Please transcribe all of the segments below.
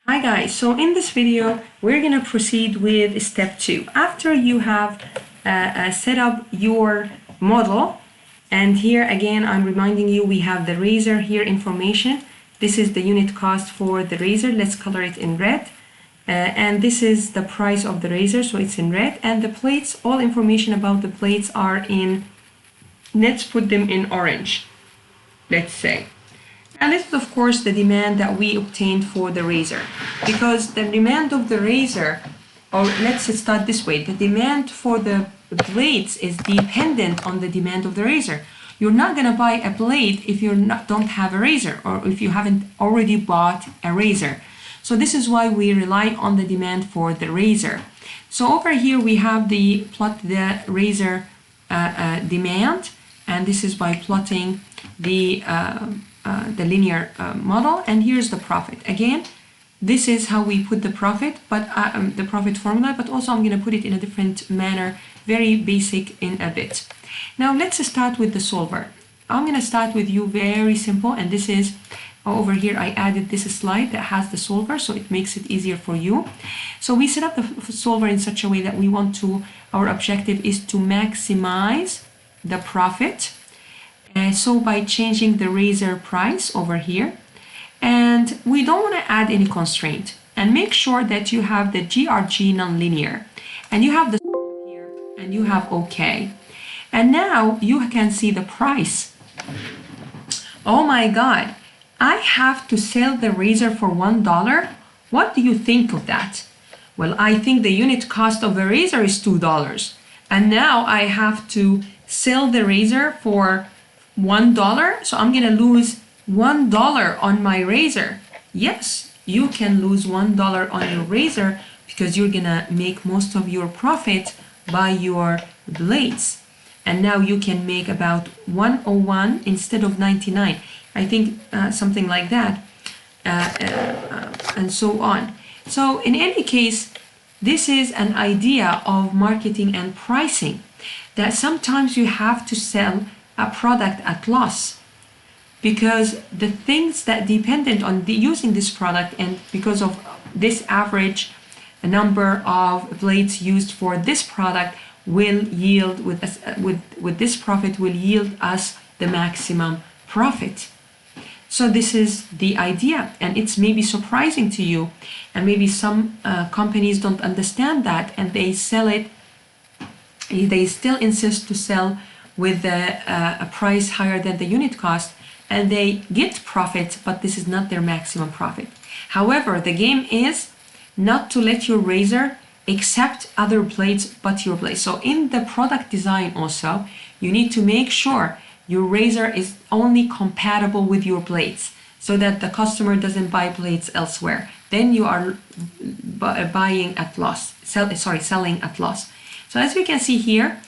Hi guys, so in this video we're going to proceed with step 2. After you have set up your model, and here again I'm reminding you we have the razor here information. This is the unit cost for the razor. Let's color it in red. And this is the price of the razor, so it's in red. And the plates, all information about the plates are in, let's put them in orange, let's say. And this is of course the demand that we obtained for the razor, because the demand of the razor, or let's start this way, the demand for the blades is dependent on the demand of the razor. You're not going to buy a blade if you don't have a razor, or if you haven't already bought a razor. So this is why we rely on the demand for the razor. So over here we have the razor demand, and this is by plotting the linear model, and here's the profit. Again, this is how we put the profit, but the profit formula, but also I'm going to put it in a different manner, very basic in a bit. Now let's start with the solver. I'm going to start with you very simple, and this is over here I added this slide that has the solver, so it makes it easier for you. So we set up the solver in such a way that we want to, our objective is to maximize the profit. So by changing the razor price over here, and we don't want to add any constraint, and make sure that you have the GRG nonlinear, and you have the here, and you have OK. And now you can see the price. Oh my God, I have to sell the razor for $1. What do you think of that? Well, I think the unit cost of the razor is $2, and now I have to sell the razor for $1, so I'm gonna lose $1 on my razor. Yes, you can lose $1 on your razor because you're gonna make most of your profit by your blades, and now you can make about 101 instead of 99. I think something like that, and so on. So in any case, this is an idea of marketing and pricing, that sometimes you have to sell a product at loss, because the things that dependent on using this product, and because of this average number of blades used for this product, will yield with this profit will yield us the maximum profit. So this is the idea, and it's maybe surprising to you, and maybe some companies don't understand that, and they sell it, they still insist to sell with a price higher than the unit cost, and they get profit, but this is not their maximum profit. However, the game is not to let your razor accept other blades but your blade. So in the product design also, you need to make sure your razor is only compatible with your blades, so that the customer doesn't buy blades elsewhere. Then you are buying at loss, selling at loss. So as we can see here,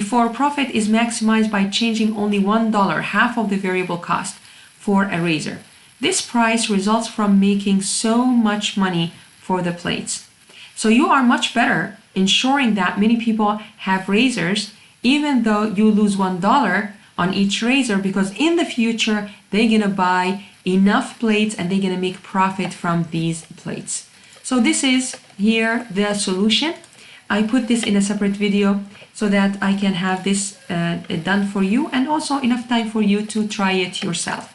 for profit is maximized by changing only $1, half of the variable cost for a razor. This price results from making so much money for the plates. So you are much better ensuring that many people have razors, even though you lose $1 on each razor, because in the future they're gonna buy enough plates and they're gonna make profit from these plates. So this is here the solution. I put this in a separate video so that I can have this done for you, and also enough time for you to try it yourself.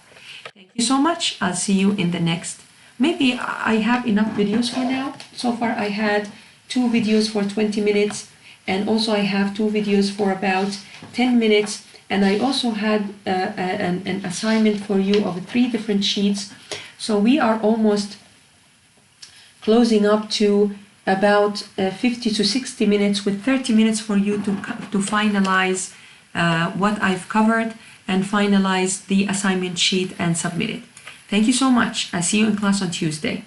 Thank you so much. I'll see you in the next. Maybe I have enough videos for now. So far I had 2 videos for 20 minutes, and also I have 2 videos for about 10 minutes. And I also had an assignment for you of 3 different sheets. So we are almost closing up to about 50 to 60 minutes, with 30 minutes for you to finalize what I've covered and finalize the assignment sheet and submit it. Thank you so much. I'll see you in class on Tuesday.